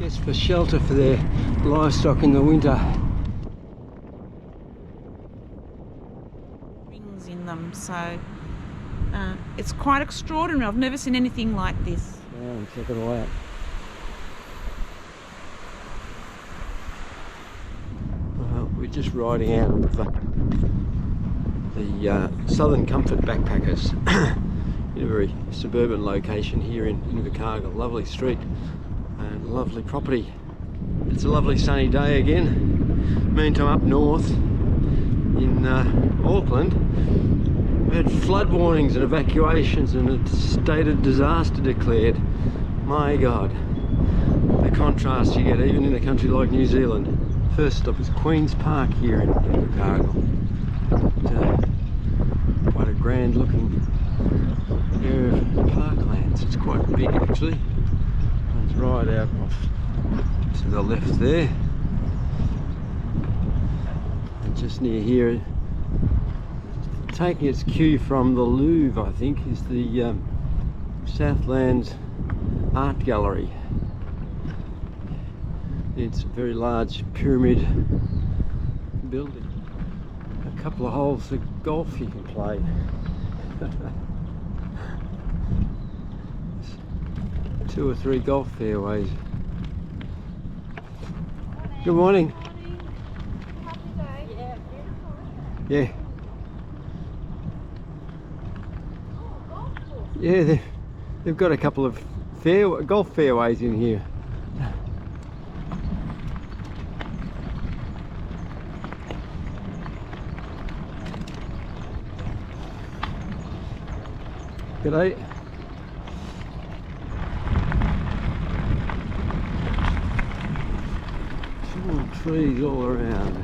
It's for shelter for their livestock in the winter. Rings in them, so it's quite extraordinary. I've never seen anything like this. Yeah, check it all out. We're just riding out of the Southern Comfort Backpackers in a very suburban location here in Invercargill. Lovely street and lovely property. It's a lovely sunny day again. Meantime, up north in Auckland, we had flood warnings and evacuations and a state of disaster declared. My God, the contrast you get even in a country like New Zealand. First stop is Queen's Park here in Invercargill. Quite a grand looking area of parklands. It's quite big actually. It's right out off to the left there. And just near here, taking its cue from the Louvre, I think, is the Southlands Art Gallery. It's a very large pyramid building. A couple of holes of golf you can play. Two or three golf fairways. Good morning. Happy day. Yeah, beautiful. Yeah. Oh, golf course. Yeah, they've got a couple of golf fairways in here. G'day. Tall trees all around.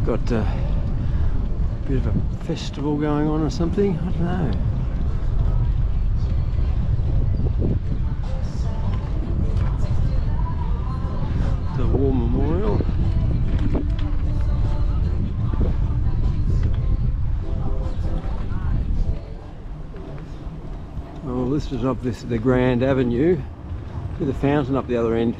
Got a bit of a festival going on or something, I don't know. The War Memorial. Oh, this is obviously the Grand Avenue with a fountain up the other end.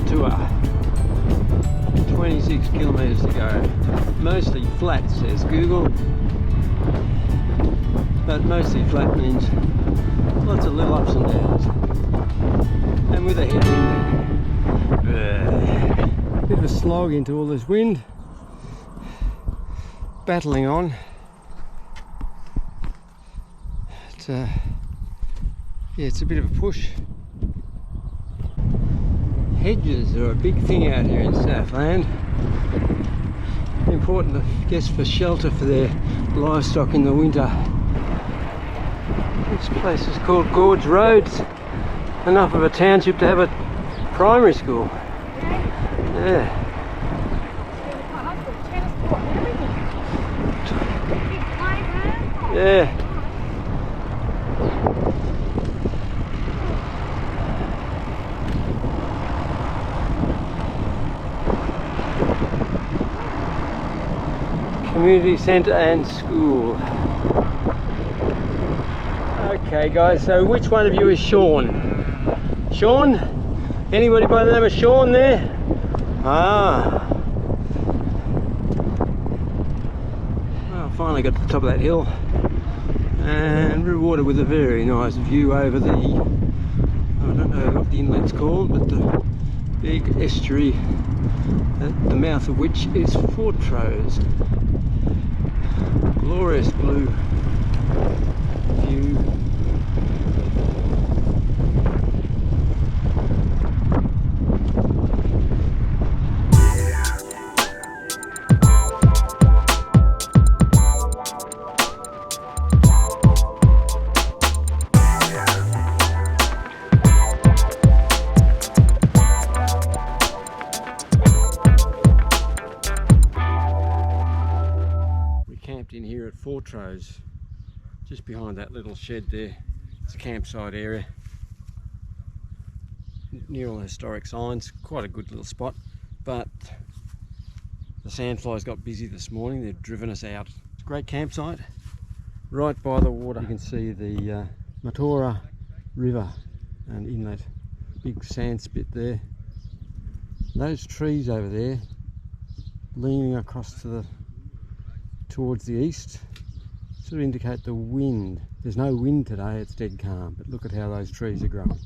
Tour. 26 kilometres to go. Mostly flat, says Google. But mostly flat means lots of little ups and downs. And with a headwind. Bit of a slog into all this wind. Battling on. Yeah, it's a bit of a push. Hedges are a big thing out here in Southland. Important, I guess, for shelter for their livestock in the winter. This place is called Gorge Roads. Enough of a township to have a primary school. Yeah. Yeah. Community centre and school. Okay guys, so which one of you is Sean? Sean? Anybody by the name of Sean there? Ah. Well, I finally got to the top of that hill and rewarded with a very nice view over the, I don't know what the inlet's called, but the big estuary at the mouth of which is Fortrose. Glorious blue view. In here at Fortrose, just behind that little shed there. It's a campsite area near all the historic signs. Quite a good little spot, but the sandflies got busy this morning. They've driven us out. It's a great campsite right by the water. You can see the Matora River and inlet, big sand spit there. Those trees over there leaning across to towards the east sort of indicate the wind. There's no wind today, it's dead calm, but look at how those trees are growing.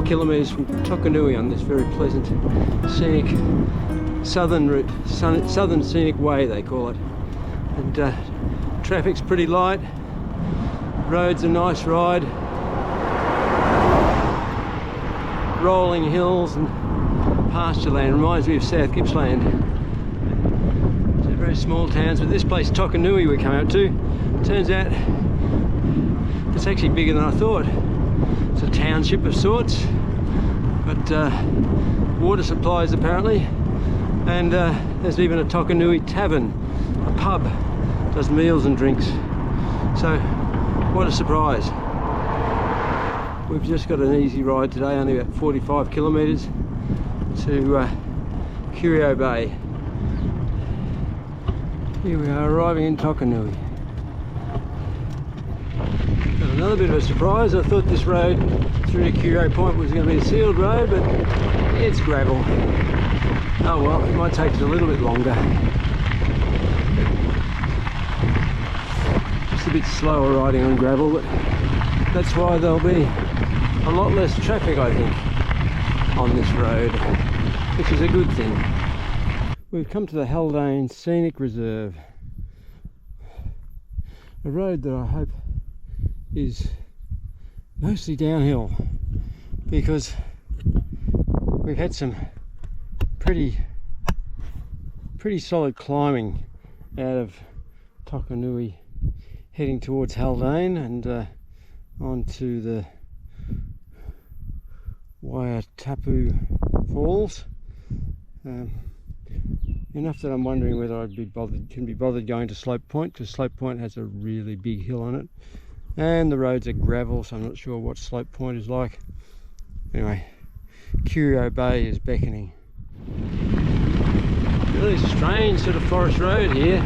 Kilometres from Tokanui on this very pleasant scenic southern route, southern scenic way they call it, and traffic's pretty light, road's a nice ride, rolling hills and pastureland. Reminds me of South Gippsland. They're very small towns, but this place Tokanui we come out to, turns out it's actually bigger than I thought. It's a township of sorts, but water supplies apparently, and there's even a Tokanui tavern, a pub, does meals and drinks. So what a surprise. We've just got an easy ride today, only about 45 kilometres to Curio Bay. Here we are arriving in Tokanui. Got another bit of a surprise. I thought this road through to Curio Point was going to be a sealed road, but it's gravel. Oh well, it might take us a little bit longer. Just a bit slower riding on gravel, but that's why there'll be a lot less traffic, I think, on this road, which is a good thing. We've come to the Haldane Scenic Reserve, a road that I hope is mostly downhill, because we've had some pretty solid climbing out of Tokanui heading towards Haldane and onto the Waitapu Falls. Enough that I'm wondering whether I'd be bothered going to Slope Point, because Slope Point has a really big hill on it, and the roads are gravel, so I'm not sure what Slope Point is like. Anyway, Curio Bay is beckoning. Really strange sort of forest road here.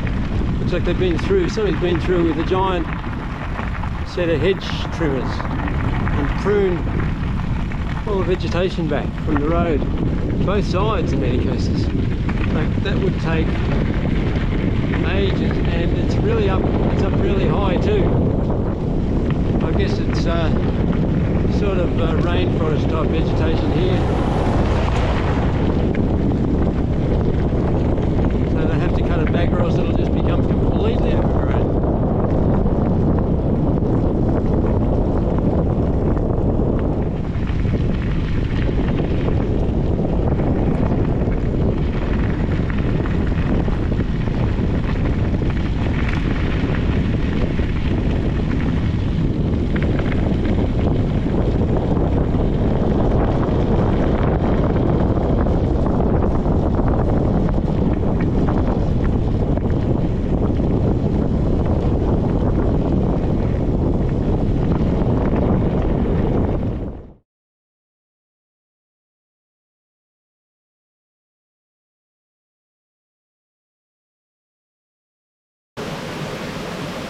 Looks like somebody's been through with a giant set of hedge trimmers and pruned all the vegetation back from the road, both sides in many cases. Like, that would take ages, and it's up really high too. I guess it's sort of rainforest type vegetation here. So they have to cut it back, or else it'll just become completely overgrown.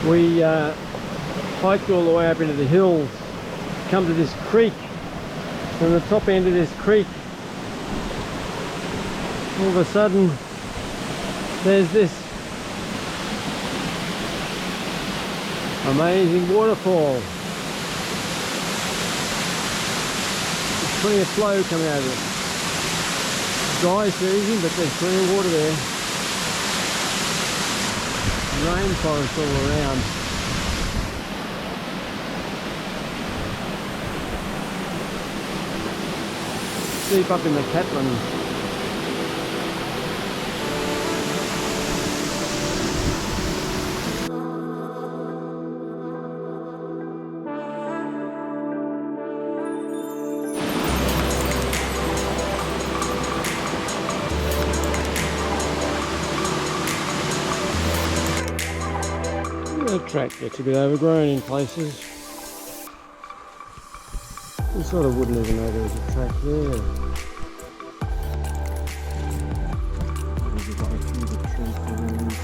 We hiked all the way up into the hills, come to this creek, and the top end of this creek, all of a sudden there's this amazing waterfall. There's plenty of flow coming out of it. Dry season, but there's plenty of water there. Rainforest all around. Deep up in the Catlins. The track gets a bit overgrown in places. You sort of wouldn't even know there was a track there. There's a way through the tree ferns.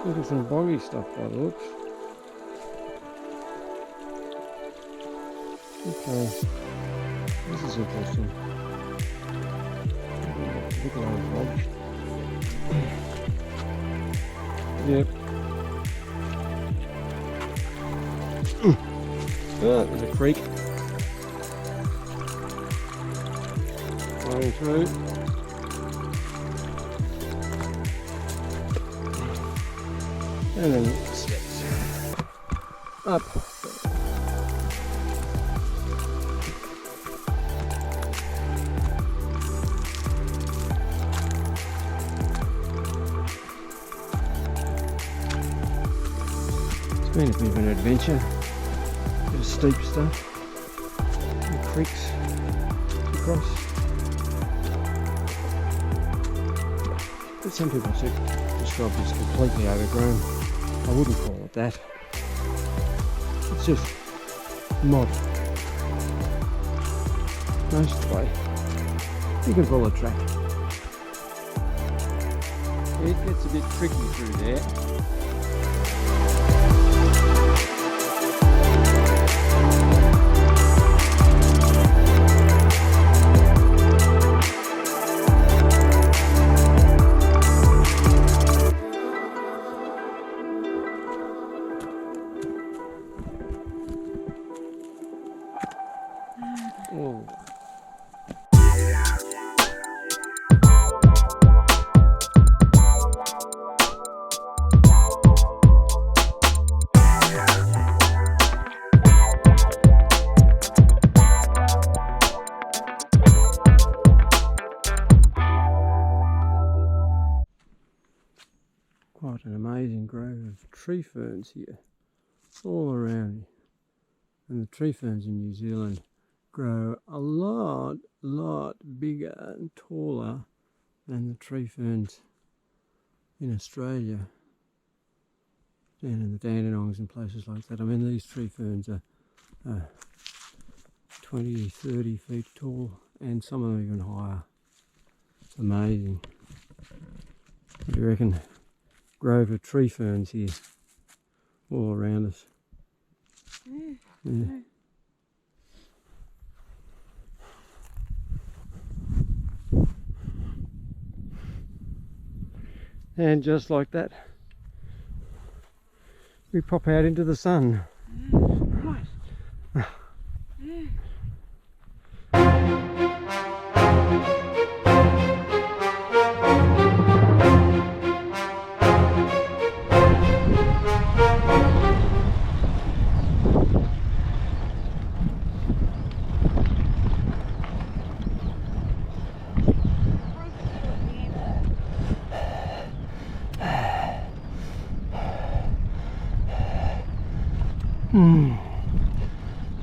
Look at some boggy stuff by the looks. Okay, this is interesting. Look at those logs. Yep. Oh, there's a creek flowing through. And then steps up. It's been a bit of an adventure. A bit of steep stuff. And creeks to cross. But some people describe this completely overgrown. I wouldn't call it that. It's just modern. Most of the way. You can pull a track. It gets a bit tricky through there. Oh. Quite an amazing grove of tree ferns here, all around me. And the tree ferns in New Zealand grow a lot bigger and taller than the tree ferns in Australia, down in the Dandenongs and places like that. I mean, these tree ferns are 20, 30 feet tall, and some of them even higher. It's amazing. What do you reckon? Grove of tree ferns here, all around us. Yeah. And just like that, we pop out into the sun. Right. Yeah.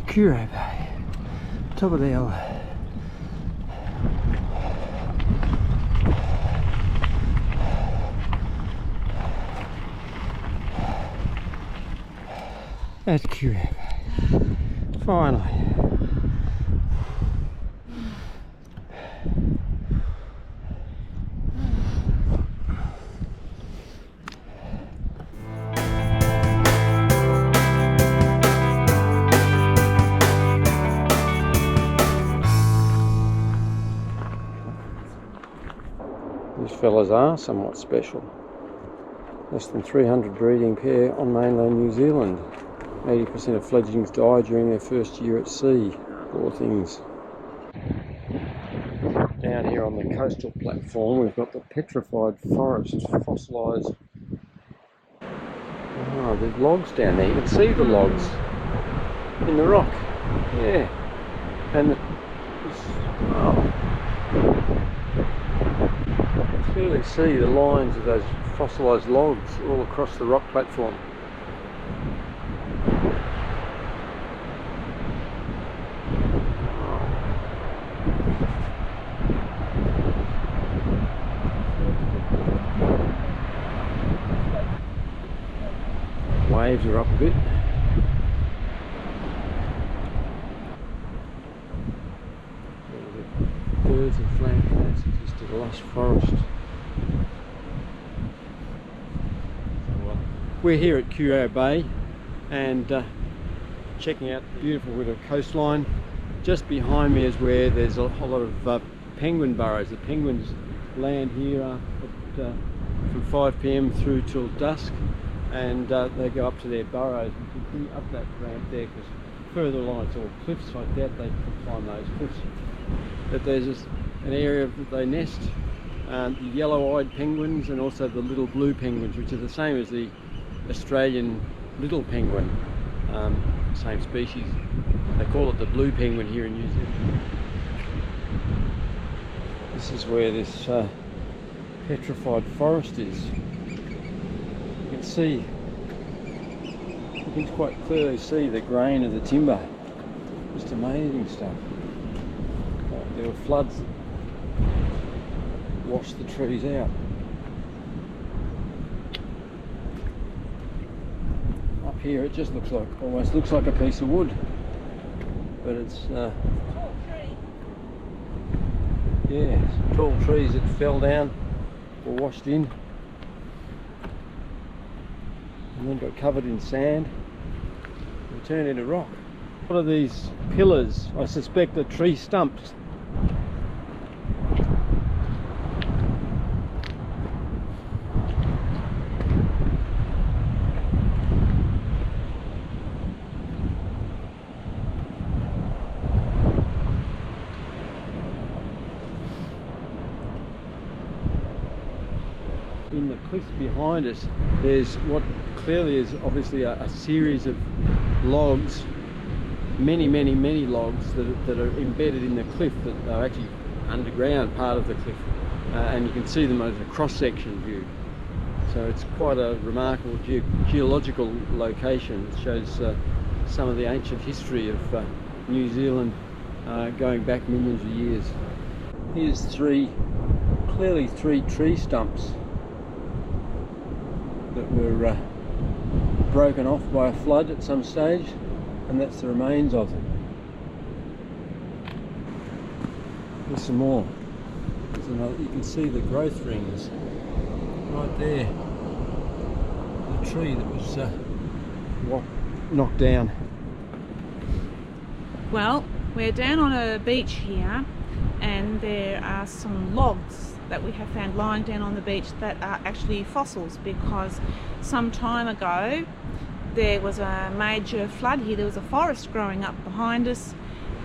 Curio Bay, top of the hill. That's Curio Bay, finally. These fellas are somewhat special. Less than 300 breeding pair on mainland New Zealand. 80% of fledglings die during their first year at sea. Poor things. Down here on the coastal platform we've got the petrified forest, fossilised. Oh, there's logs down there. You can see the logs in the rock. Yeah. And clearly see the lines of those fossilised logs all across the rock platform. Waves are up a bit. Birds and flag flats, it's just a lush forest. We're here at Curio Bay and checking out the beautiful bit of coastline. Just behind me is where there's a whole lot of penguin burrows. The penguins land here from 5 p.m. through till dusk, and they go up to their burrows. You can see up that ramp there, because further along it's all cliffs like that. They can climb those cliffs. But there's an area that they nest. The yellow-eyed penguins and also the little blue penguins, which are the same as the Australian little penguin, same species. They call it the blue penguin here in New Zealand. This is where this petrified forest is. You can see, you can quite clearly see the grain of the timber. Just amazing stuff. There were floods that washed the trees out. here it just looks like, almost looks like a piece of wood, but it's Tall tree. yeah, tall trees that fell down or washed in and then got covered in sand and turned into rock. What are these pillars? I suspect are tree stumps. In the cliffs behind us, there's what clearly is obviously a series of logs, many logs that are embedded in the cliff, that are actually underground part of the cliff, and you can see them as a cross-section view. So it's quite a remarkable geological location. It shows some of the ancient history of New Zealand going back millions of years. Here's clearly three tree stumps that were broken off by a flood at some stage, and that's the remains of them. There's some more. There's another, you can see the growth rings right there. The tree that was knocked down. Well, we're down on a beach here, and there are some logs that we have found lying down on the beach that are actually fossils, because some time ago there was a major flood here. There was a forest growing up behind us,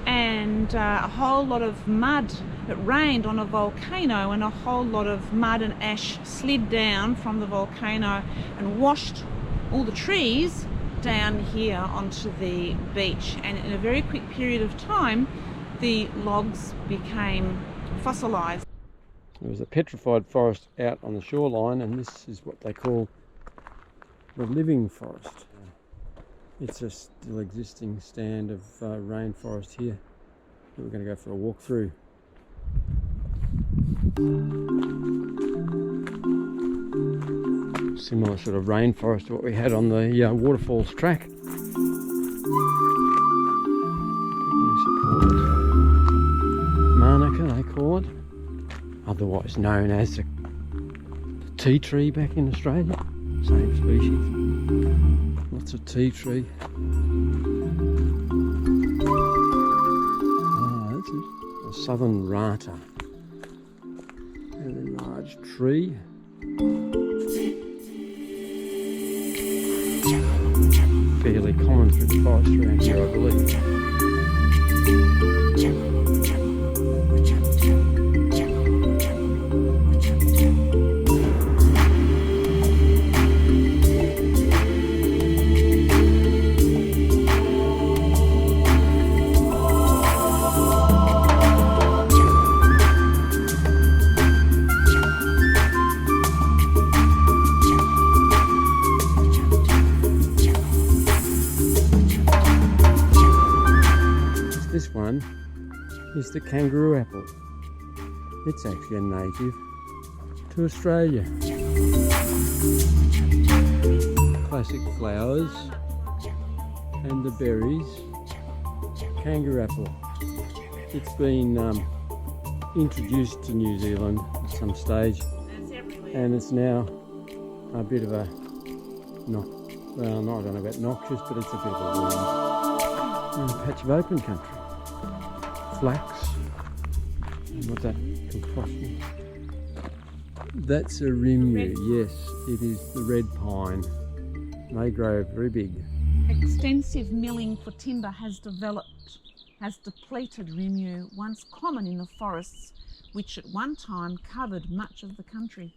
and a whole lot of mud. It rained on a volcano, and a whole lot of mud and ash slid down from the volcano and washed all the trees down here onto the beach, and in a very quick period of time the logs became fossilized. There was a petrified forest out on the shoreline, and this is what they call the living forest. It's a still existing stand of rainforest here that we're going to go for a walk through. Similar sort of rainforest to what we had on the waterfalls track. Manuka, they call it, otherwise known as the tea tree back in Australia. Same species. Lots of tea tree. That's a southern rata. And a large tree. Fairly common through the forest around here, I believe. This one is the kangaroo apple. It's actually a native to Australia. Classic flowers and the berries. Kangaroo apple. It's been introduced to New Zealand at some stage, and it's now a bit of a I don't know about noxious, but it's a bit of a weed. A patch of open country. Flax, and what that can cost me. That's a rimu, yes, it is the red pine. They grow very big. Extensive milling for timber has depleted rimu, once common in the forests, which at one time covered much of the country.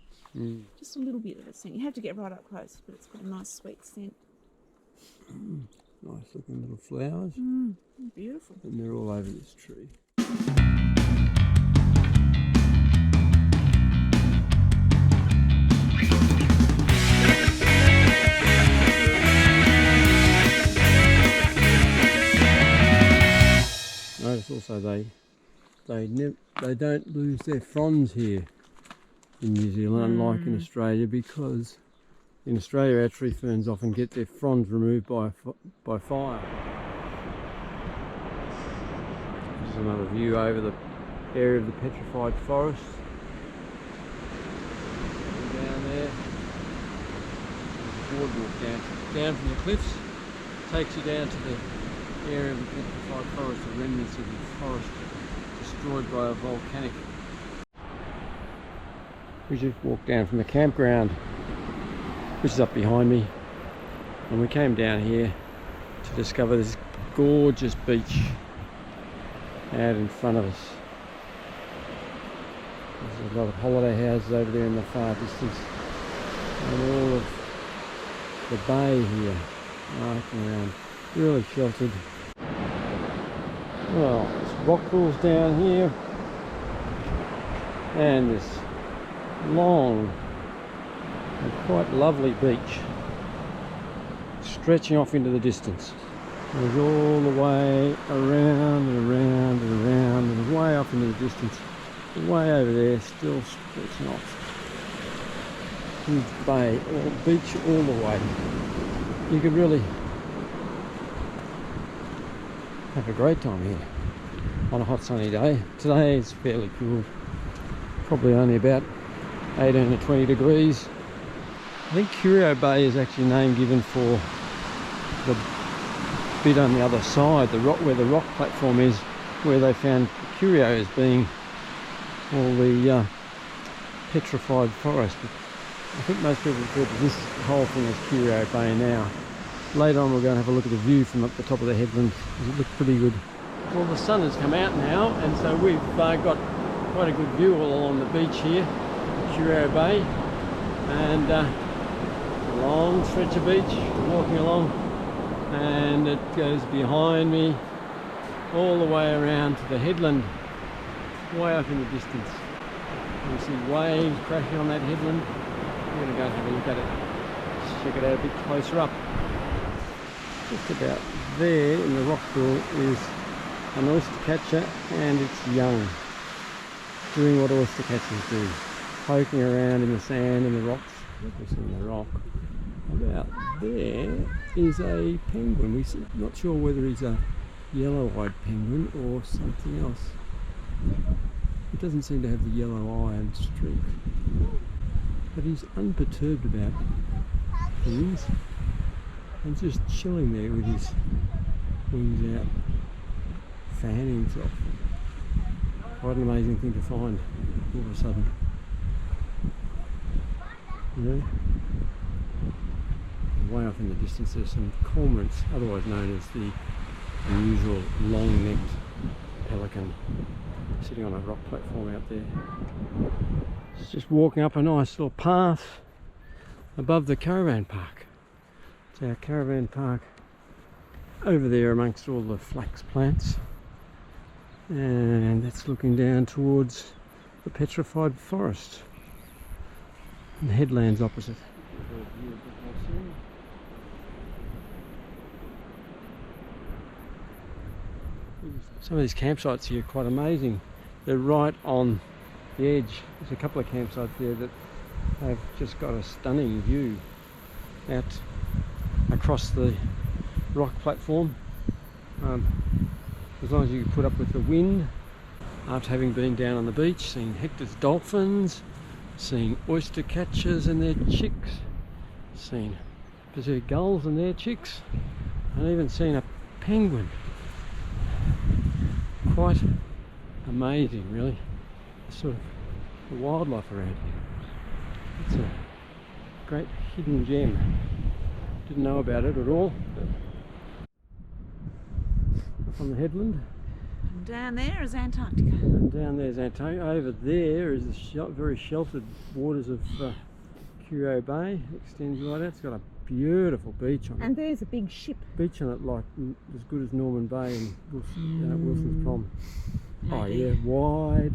Just a little bit of a scent. You have to get right up close, but it's got a nice sweet scent. Nice looking little flowers. Beautiful. And they're all over this tree. Notice also they don't lose their fronds here in New Zealand, unlike in Australia, because In Australia, our tree ferns often get their fronds removed by fire. This is another view over the area of the petrified forest. And down there, there's a boardwalk down from the cliffs. Takes you down to the area of the petrified forest, the remnants of the forest destroyed by a volcanic. We just walked down from the campground, which is up behind me, and we came down here to discover this gorgeous beach out in front of us. There's a lot of holiday houses over there in the far distance, and all of the bay here arcing around, really sheltered. Well, there's rock pools down here, and this long and quite lovely beach stretching off into the distance. It goes all the way around and around and around and way up into the distance. Way over there, still stretching off. Huge bay, or beach all the way. You could really have a great time here on a hot sunny day. Today is fairly cool, probably only about 18 to 20 degrees. I think Curio Bay is actually name given for the bit on the other side, the rock where the rock platform is, where they found curios, being all the petrified forest. But I think most people refer to this whole thing as Curio Bay now. Later on we're going to have a look at the view from up the top of the headland. It looks pretty good. Well, the sun has come out now, and so we've got quite a good view all along the beach here, Curio Bay, and a long stretch of beach walking along, and it goes behind me all the way around to the headland, way up in the distance. You see waves crashing on that headland. We're going to go and have a look at it, check it out a bit closer up. Just about there in the rock pool is an oyster catcher and its young, doing what oyster catchers do, poking around in the sand and the rocks. This in the rock. About there is a penguin. We're not sure whether he's a yellow-eyed penguin or something else. It doesn't seem to have the yellow eye and streak, but he's unperturbed about things and just chilling there with his wings out, fanning himself. Quite an amazing thing to find all of a sudden. You know? Way off in the distance there's some cormorants, otherwise known as the unusual long-necked pelican, sitting on a rock platform out there. It's just walking up a nice little path above the caravan park. It's our caravan park over there amongst all the flax plants, and that's looking down towards the petrified forest and the headlands opposite. Some of these campsites here are quite amazing. They're right on the edge. There's a couple of campsites there that have just got a stunning view out across the rock platform. As long as you put up with the wind. After having been down on the beach, seeing Hector's dolphins, seeing oyster catchers and their chicks, seen Pacific gulls and their chicks, and even seen a penguin. Quite amazing, really, sort of the wildlife around here. It's a great hidden gem. Didn't know about it at all. Up on the headland. And down there is Antarctica. And down there's Antarctica. Over there is the very sheltered waters of Curio Bay. It extends right out. It's got a beautiful beach on it. And there's a big ship. Beach on it like as good as Norman Bay and Wilson's Prom. Oh yeah, wide,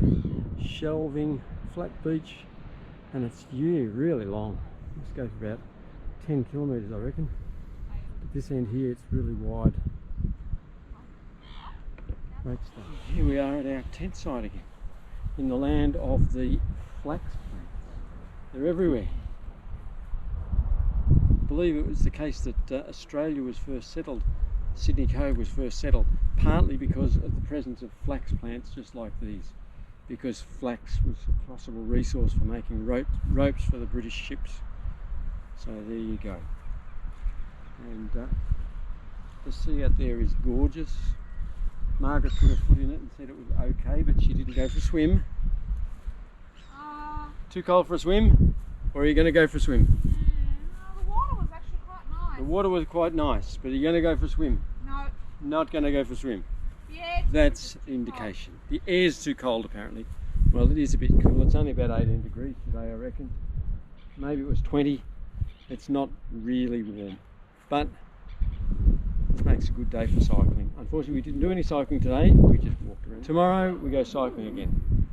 shelving, flat beach, and it's really long. This goes for about 10 kilometres I reckon. But this end here it's really wide. Great stuff. Here we are at our tent site again, in the land of the flax plants. They're everywhere. believe it was the case that Australia was first settled, Sydney Cove was first settled, partly because of the presence of flax plants just like these, because flax was a possible resource for making ropes for the British ships. So there you go. And the sea out there is gorgeous. Margaret put her foot in it and said it was okay, but she didn't go for a swim. Too cold for a swim? Or are you going to go for a swim? The water was actually quite nice. The water was quite nice, but are you going to go for a swim? No. Not going to go for a swim? Yeah. That's indication. The air's too cold apparently. Well, it is a bit cool. It's only about 18 degrees today, I reckon. Maybe it was 20. It's not really warm, but it makes a good day for cycling. Unfortunately, we didn't do any cycling today. We just walked around. Tomorrow we go cycling again,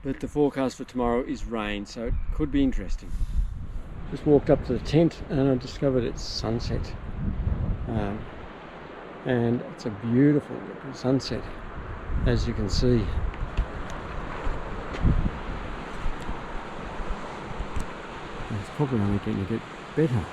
but the forecast for tomorrow is rain, so it could be interesting. Just walked up to the tent and I discovered it's sunset, and it's a beautiful looking sunset, as you can see. It's probably only getting a bit better.